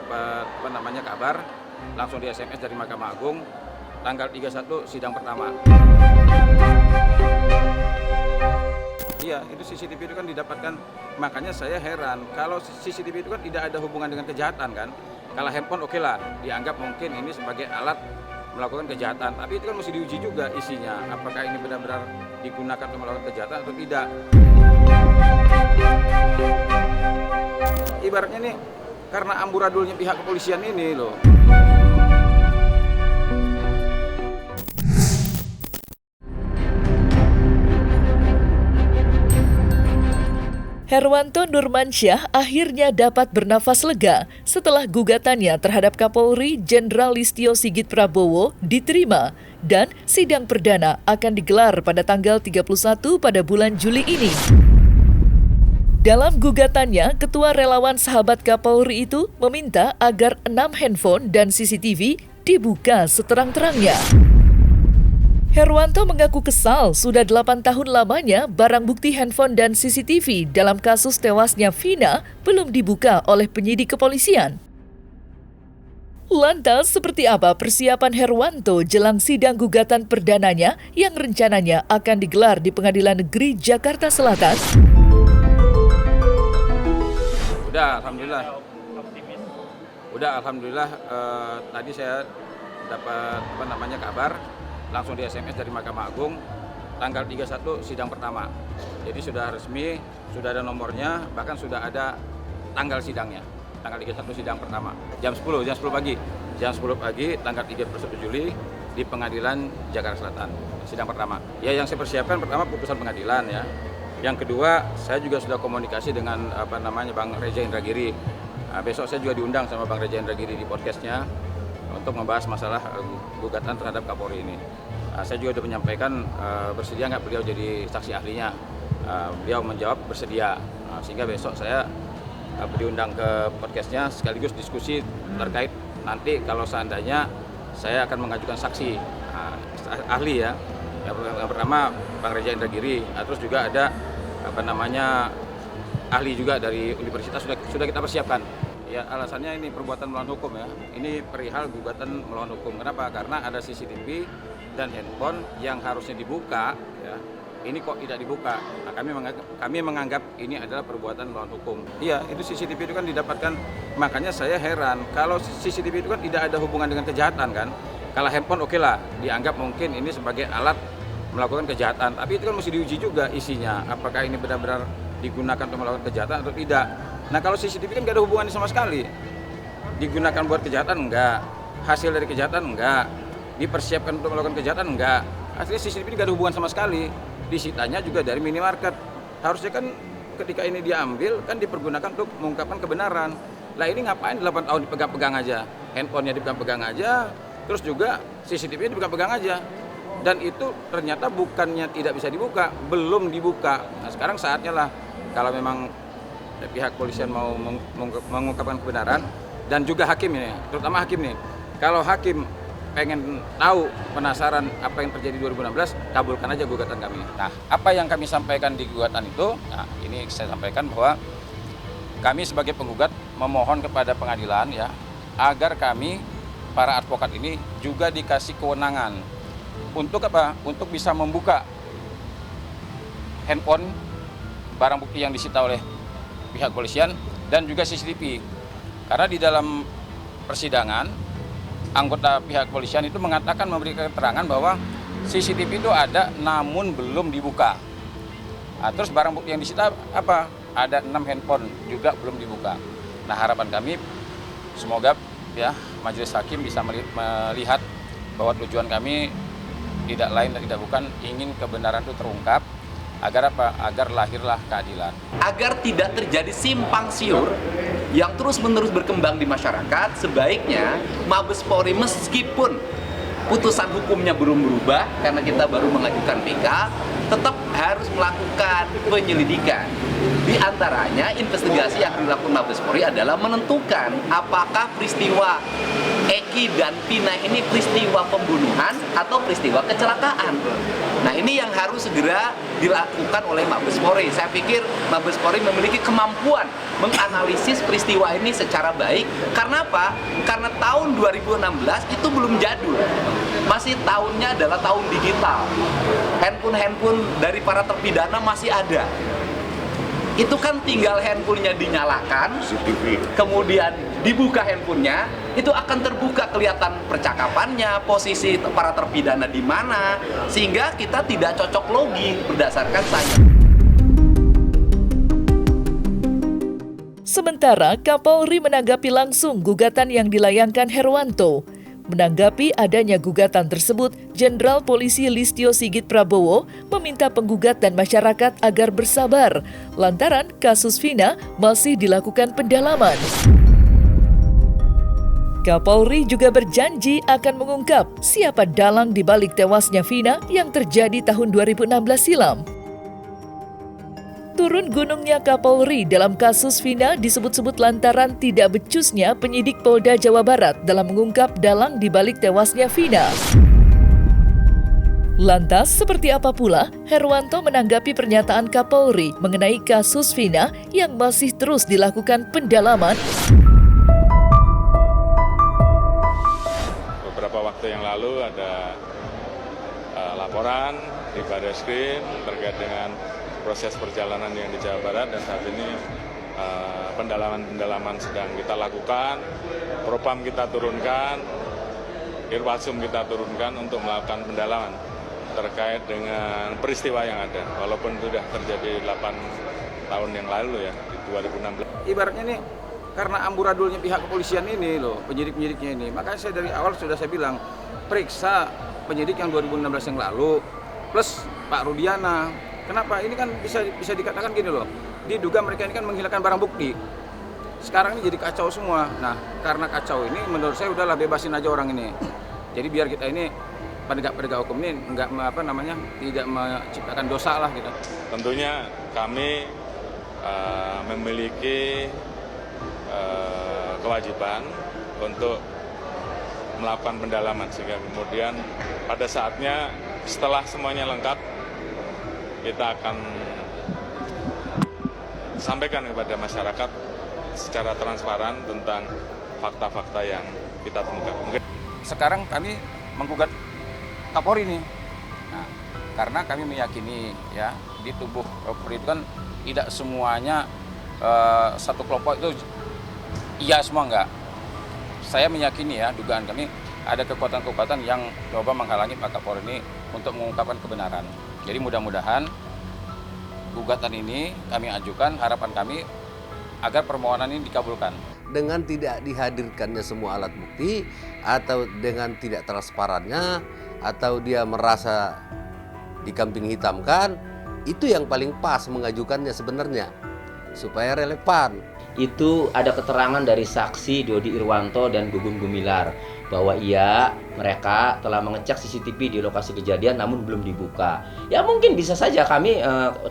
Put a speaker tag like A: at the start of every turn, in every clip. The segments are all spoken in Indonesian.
A: dapat kabar langsung di SMS dari Mahkamah Agung tanggal 31 sidang pertama. Iya, itu CCTV itu kan didapatkan, makanya saya heran kalau CCTV itu kan tidak ada hubungan dengan kejahatan kan. Kalau handphone oke lah, dianggap mungkin ini sebagai alat melakukan kejahatan, tapi itu kan mesti diuji juga isinya, apakah ini benar-benar digunakan untuk melakukan kejahatan atau tidak. Ibaratnya nih, karena amburadulnya pihak kepolisian ini loh.
B: Herwanto Nurmansyah akhirnya dapat bernafas lega setelah gugatannya terhadap Kapolri Jenderal Listio Sigit Prabowo diterima dan sidang perdana akan digelar pada tanggal 31 pada bulan Juli ini. Dalam gugatannya, Ketua Relawan Sahabat Kapolri itu meminta agar 6 handphone dan CCTV dibuka seterang-terangnya. Herwanto mengaku kesal sudah 8 tahun lamanya barang bukti handphone dan CCTV dalam kasus tewasnya Vina belum dibuka oleh penyidik kepolisian. Lantas, seperti apa persiapan Herwanto jelang sidang gugatan perdananya yang rencananya akan digelar di Pengadilan Negeri Jakarta Selatan?
A: Udah, alhamdulillah. Tadi saya dapat kabar langsung di SMS dari Mahkamah Agung tanggal 31 sidang pertama. Jadi sudah resmi, sudah ada nomornya, bahkan sudah ada tanggal sidangnya. Tanggal 31 sidang pertama. Jam 10 pagi. Jam 10 pagi tanggal 31 Juli di Pengadilan Jakarta Selatan. Sidang pertama. Ya, yang saya persiapkan pertama putusan pengadilan ya. Yang kedua, saya juga sudah komunikasi dengan Bang Reza Indragiri. Besok saya juga diundang sama Bang Reza Indragiri di podcastnya untuk membahas masalah gugatan terhadap Kapolri ini. Saya juga sudah menyampaikan bersedia nggak beliau jadi saksi ahlinya. Beliau menjawab bersedia, sehingga besok saya diundang ke podcastnya sekaligus diskusi terkait nanti kalau seandainya saya akan mengajukan saksi ahli ya. Yang pertama Bang Reza Indragiri, terus juga ada ahli juga dari universitas sudah kita persiapkan. Ya, alasannya ini perbuatan melawan hukum ya. Ini perihal gugatan melawan hukum. Kenapa? Karena ada CCTV dan handphone yang harusnya dibuka ya. Ini kok tidak dibuka. Nah, kami menganggap ini adalah perbuatan melawan hukum. Iya, itu CCTV itu kan didapatkan, makanya saya heran kalau CCTV itu kan tidak ada hubungan dengan kejahatan kan. Kalau handphone oke lah, dianggap mungkin ini sebagai alat melakukan kejahatan, tapi itu kan mesti diuji juga isinya, apakah ini benar-benar digunakan untuk melakukan kejahatan atau tidak. Nah, kalau CCTV kan nggak ada hubungannya sama sekali. Digunakan buat kejahatan enggak, hasil dari kejahatan enggak, dipersiapkan untuk melakukan kejahatan enggak. Aslinya CCTV nggak ada hubungan sama sekali. Disitanya juga dari minimarket. Harusnya kan ketika ini diambil kan dipergunakan untuk mengungkapkan kebenaran. Lah ini ngapain 8 tahun dipegang-pegang aja, handphonenya dipegang-pegang aja, terus juga CCTV-nya dipegang-pegang aja. Dan itu ternyata bukannya tidak bisa dibuka, belum dibuka. Nah, sekarang saatnya lah kalau memang pihak kepolisian mau mengungkapkan kebenaran, dan juga hakim ini, terutama hakim nih. Kalau hakim pengen tahu, penasaran apa yang terjadi 2016, kabulkan aja gugatan kami. Nah, apa yang kami sampaikan di gugatan itu, nah ini saya sampaikan bahwa kami sebagai penggugat memohon kepada pengadilan ya, agar kami para advokat ini juga dikasih kewenangan untuk apa? Untuk bisa membuka handphone, barang bukti yang disita oleh pihak kepolisian dan juga CCTV. Karena di dalam persidangan anggota pihak kepolisian itu mengatakan, memberikan keterangan bahwa CCTV itu ada namun belum dibuka. Nah, terus barang bukti yang disita apa? Ada 6 handphone juga belum dibuka. Nah, harapan kami semoga ya majelis hakim bisa melihat bahwa tujuan kami tidak lain dan tidak bukan ingin kebenaran itu terungkap, agar apa? Agar lahirlah keadilan.
C: Agar tidak terjadi simpang siur yang terus-menerus berkembang di masyarakat, sebaiknya Mabes Polri meskipun putusan hukumnya belum berubah karena kita baru mengajukan PK, tetap harus melakukan penyelidikan. Di antaranya investigasi yang dilakukan Mabes Polri adalah menentukan apakah peristiwa Eki dan Vina ini peristiwa pembunuhan atau peristiwa kecelakaan. Nah, ini yang harus segera dilakukan oleh Mabes Polri. Saya pikir Mabes Polri memiliki kemampuan menganalisis peristiwa ini secara baik. Karena apa? Karena tahun 2016 itu belum jadul. Masih tahunnya adalah tahun digital. Handphone dari para terpidana masih ada. Itu kan tinggal handphonenya dinyalakan, kemudian dibuka handphonenya, itu akan terbuka kelihatan percakapannya, posisi para terpidana di mana, sehingga kita tidak cocok logi berdasarkan saya.
B: Sementara Kapolri menanggapi langsung gugatan yang dilayangkan Herwanto. Menanggapi adanya gugatan tersebut, Jenderal Polisi Listio Sigit Prabowo meminta penggugat dan masyarakat agar bersabar, lantaran kasus Vina masih dilakukan pendalaman. Kapolri juga berjanji akan mengungkap siapa dalang di balik tewasnya Vina yang terjadi tahun 2016 silam. Turun gunungnya Kapolri dalam kasus Vina disebut-sebut lantaran tidak becusnya penyidik Polda Jawa Barat dalam mengungkap dalang di balik tewasnya Vina. Lantas, seperti apa pula Herwanto menanggapi pernyataan Kapolri mengenai kasus Vina yang masih terus dilakukan pendalaman?
D: Beberapa waktu yang lalu ada laporan di Barreskrim terkait dengan proses perjalanan yang di Jawa Barat, dan saat ini pendalaman sedang kita lakukan, Propam kita turunkan, Irwasum kita turunkan untuk melakukan pendalaman terkait dengan peristiwa yang ada, walaupun sudah terjadi 8 tahun yang lalu ya, di 2016.
A: Ibaratnya nih, karena amburadulnya pihak kepolisian ini loh, penyidik-penyidiknya ini, makanya saya dari awal sudah saya bilang, periksa penyidik yang 2016 yang lalu, plus Pak Rudiana. Kenapa? Ini kan bisa dikatakan gini loh, diduga mereka ini kan menghilangkan barang bukti. Sekarang ini jadi kacau semua. Nah, karena kacau ini menurut saya udahlah bebasin aja orang ini. Jadi biar kita ini penegak hukum ini tidak menciptakan dosa lah gitu.
D: Tentunya kami memiliki kewajiban untuk melakukan pendalaman, sehingga kemudian pada saatnya setelah semuanya lengkap, kita akan sampaikan kepada masyarakat secara transparan tentang fakta-fakta yang kita temukan.
A: Sekarang kami menggugat Kapolri nih, nah, karena kami meyakini ya di tubuh Polri itu kan tidak semuanya satu kelompok itu iya semua enggak. Saya meyakini ya, dugaan kami ada kekuatan-kekuatan yang coba menghalangi Pak Kapolri ini untuk mengungkapkan kebenaran. Jadi mudah-mudahan gugatan ini kami ajukan, harapan kami agar permohonan ini dikabulkan.
E: Dengan tidak dihadirkannya semua alat bukti, atau dengan tidak transparannya, atau dia merasa dikambing hitamkan, itu yang paling pas mengajukannya sebenarnya, supaya relevan.
F: Itu ada keterangan dari saksi Dodi Irwanto dan Gugum Gumilar bahwa mereka telah mengecek CCTV di lokasi kejadian namun belum dibuka. Ya mungkin bisa saja kami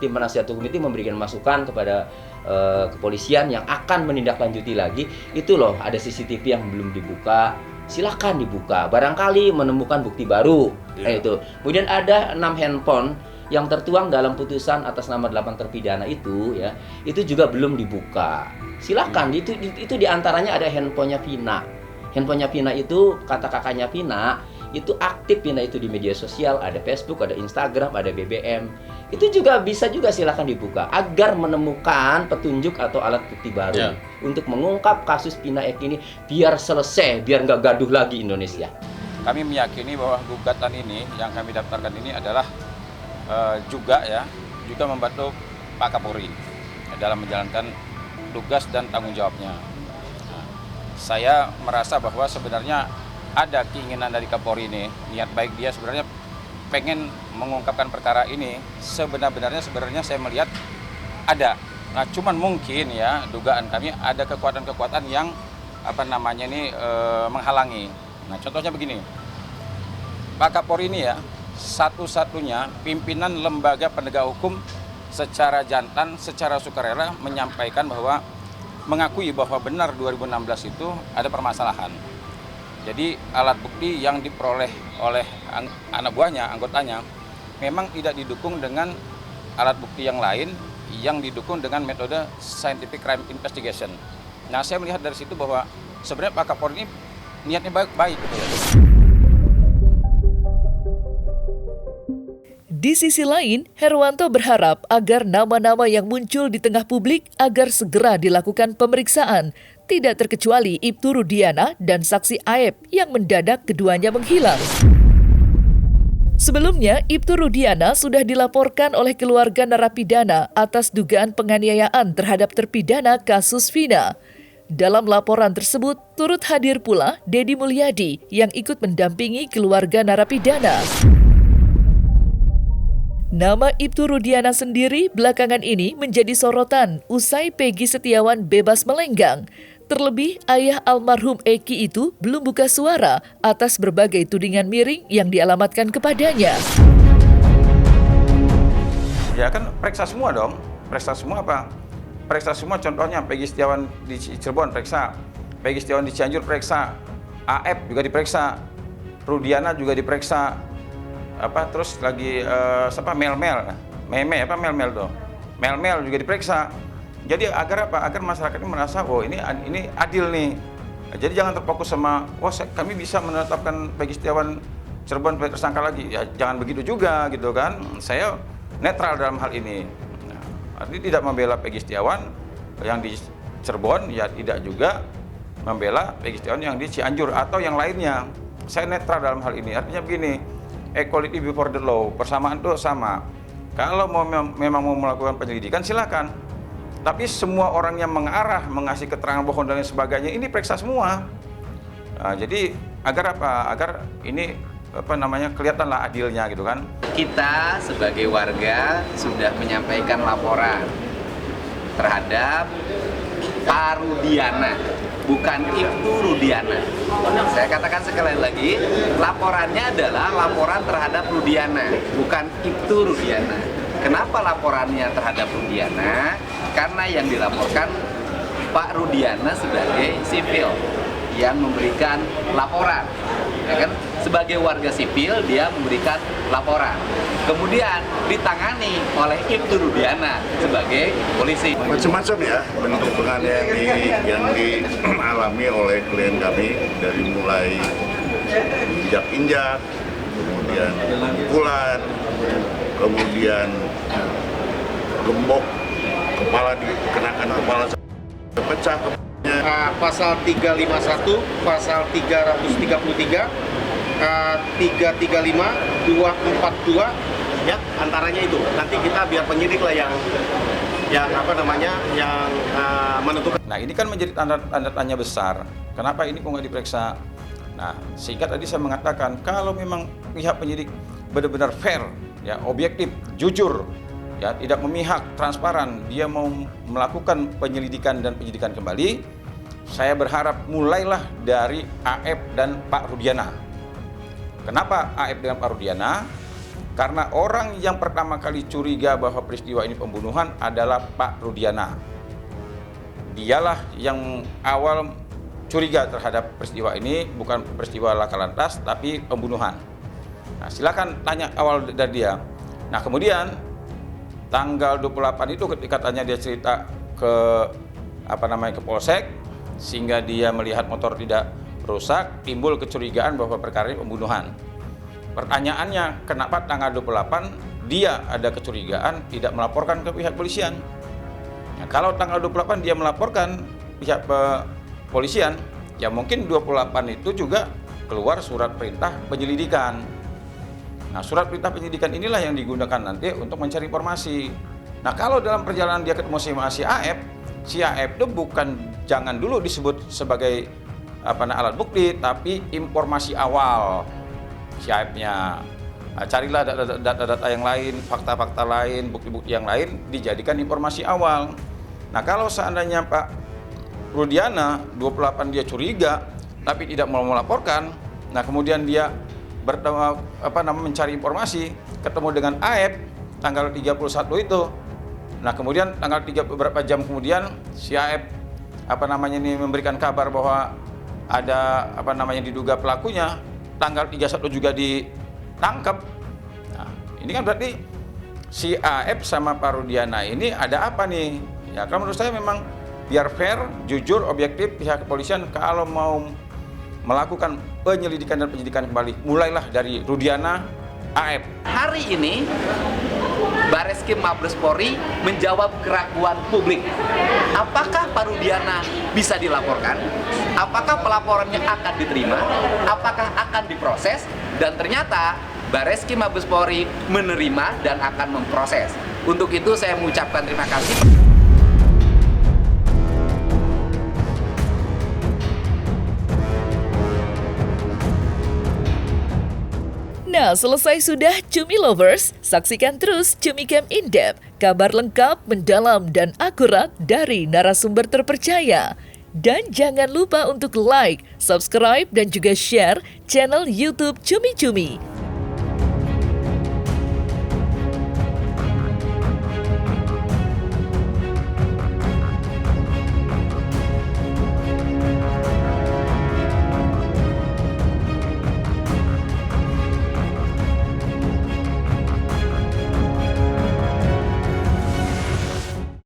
F: tim penasihat hukum itu memberikan masukan kepada kepolisian yang akan menindaklanjuti lagi. Itu loh, ada CCTV yang belum dibuka, silakan dibuka. Barangkali menemukan bukti baru. Itu. Kemudian ada 6 handphone yang tertuang dalam putusan atas nama 8 terpidana itu ya, itu juga belum dibuka. Silakan, itu diantaranya ada handphonenya Vina. Handphonenya Vina itu, kata kakaknya Vina, itu aktif Vina itu di media sosial, ada Facebook, ada Instagram, ada BBM. Itu juga bisa juga silakan dibuka agar menemukan petunjuk atau alat bukti baru untuk mengungkap kasus Vina Eki ini biar selesai, biar nggak gaduh lagi Indonesia.
A: Kami meyakini bahwa gugatan ini yang kami daftarkan ini adalah juga membantu Pak Kapolri dalam menjalankan tugas dan tanggung jawabnya. Nah, saya merasa bahwa sebenarnya ada keinginan dari Kapolri ini, niat baik dia sebenarnya pengen mengungkapkan perkara ini. Sebenarnya saya melihat ada. Nah, cuman mungkin ya dugaan kami ada kekuatan-kekuatan yang menghalangi. Nah, contohnya begini. Pak Kapolri ini ya satu-satunya pimpinan lembaga penegak hukum secara jantan, secara sukarela menyampaikan bahwa mengakui bahwa benar 2016 itu ada permasalahan. Jadi alat bukti yang diperoleh oleh anak buahnya, anggotanya, memang tidak didukung dengan alat bukti yang lain yang didukung dengan metode scientific crime investigation. Nah, saya melihat dari situ bahwa sebenarnya Pak Kapolri ini niatnya baik-baik gitu ya.
B: Di sisi lain, Herwanto berharap agar nama-nama yang muncul di tengah publik agar segera dilakukan pemeriksaan, tidak terkecuali Ibtu Rudiana dan saksi Aep yang mendadak keduanya menghilang. Sebelumnya, Ibtu Rudiana sudah dilaporkan oleh keluarga narapidana atas dugaan penganiayaan terhadap terpidana kasus Vina. Dalam laporan tersebut, turut hadir pula Dedi Mulyadi yang ikut mendampingi keluarga narapidana. Nama Ibtu Rudiana sendiri belakangan ini menjadi sorotan usai Peggy Setiawan bebas melenggang. Terlebih, ayah almarhum Eki itu belum buka suara atas berbagai tudingan miring yang dialamatkan kepadanya.
A: Ya kan periksa semua dong. Periksa semua apa? Periksa semua, contohnya Peggy Setiawan di Cirebon periksa, Peggy Setiawan di Cianjur periksa, Aep juga diperiksa, Rudiana juga diperiksa. Terus lagi Mel juga diperiksa. Jadi agar apa? Agar masyarakat ini merasa, ini adil nih. Jadi jangan terfokus sama, kami bisa menetapkan Peggy Setiawan Cirebon tersangka lagi. Ya jangan begitu juga gitu kan. Saya netral dalam hal ini. Artinya tidak membela Peggy Setiawan yang di Cirebon, ya tidak juga membela Peggy Setiawan yang di Cianjur atau yang lainnya. Saya netral dalam hal ini. Artinya begini, equality before the law, persamaan itu sama. Kalau memang mau melakukan penyelidikan silakan. Tapi semua orang yang mengarah, mengasih keterangan bohong dan lain sebagainya ini periksa semua. Jadi agar apa? Agar ini kelihatanlah adilnya gitu kan.
C: Kita sebagai warga sudah menyampaikan laporan terhadap Pak Rudiana, bukan Ibtu Rudiana. Saya katakan sekali lagi, laporannya adalah laporan terhadap Rudiana, bukan Ibtu Rudiana. Kenapa laporannya terhadap Rudiana? Karena yang dilaporkan Pak Rudiana sebagai sipil yang memberikan laporan, ya kan? Sebagai warga sipil dia memberikan laporan, kemudian ditangani oleh Ibtu Rudiana sebagai polisi.
G: Macam-macam ya bentuk penganiayaan yang dialami oleh klien kami, dari mulai injak-injak, kemudian pemukulan, kemudian gembok kepala, dikenakan kepala pecah.
H: Pasal 351, pasal 333, 335, 242, ya antaranya itu. Nanti kita biar penyidik lah yang menentukan.
A: Nah ini kan menjadi tanda tanya besar. Kenapa ini kok nggak diperiksa? Nah sehingga tadi saya mengatakan kalau memang pihak penyidik benar-benar fair, ya objektif, jujur, ya tidak memihak, transparan, dia mau melakukan penyelidikan dan penyidikan kembali, saya berharap mulailah dari Aep dan Pak Rudiana. Kenapa Aep dengan Pak Rudiana? Karena orang yang pertama kali curiga bahwa peristiwa ini pembunuhan adalah Pak Rudiana. Dialah yang awal curiga terhadap peristiwa ini, bukan peristiwa laka lantas, tapi pembunuhan. Nah, silakan tanya awal dari dia. Nah, kemudian tanggal 28 itu ketika tanya dia cerita ke ke Polsek, sehingga dia melihat motor tidak rusak, timbul kecurigaan bahwa perkara ini pembunuhan. Pertanyaannya, kenapa tanggal 28 dia ada kecurigaan tidak melaporkan ke pihak polisian? Nah, kalau tanggal 28 dia melaporkan pihak polisian, ya mungkin 28 itu juga keluar surat perintah penyelidikan. Nah, surat perintah penyelidikan inilah yang digunakan nanti untuk mencari informasi. Nah, kalau dalam perjalanan dia ketemu sama si Aep itu jangan dulu disebut sebagai alat bukti, tapi informasi awal si Aepnya. Nah, carilah data-data yang lain, fakta-fakta lain, bukti-bukti yang lain dijadikan informasi awal. Nah, kalau seandainya Pak Rudiana 28 dia curiga tapi tidak mau melaporkan, nah kemudian dia mencari informasi, ketemu dengan Aep tanggal 31 itu. Nah, kemudian beberapa jam kemudian si Aep memberikan kabar bahwa ada diduga pelakunya, tanggal 31 juga ditangkap. Nah, ini kan berarti si AF sama Pak Rudiana ini ada apa nih? Ya, kalau menurut saya memang biar fair, jujur, objektif, pihak kepolisian kalau mau melakukan penyelidikan dan penyidikan kembali, mulailah dari Rudiana, AF.
C: Hari ini Bareskrim Mabes Polri menjawab keraguan publik. Apakah Pak Rudiana bisa dilaporkan? Apakah pelaporannya akan diterima? Apakah akan diproses? Dan ternyata Bareskrim Mabes Polri menerima dan akan memproses. Untuk itu saya mengucapkan terima kasih.
B: Nah, selesai sudah Cumi Lovers, saksikan terus Cumi Camp In-Depth, kabar lengkap, mendalam, dan akurat dari narasumber terpercaya. Dan jangan lupa untuk like, subscribe, dan juga share channel YouTube Cumi Cumi.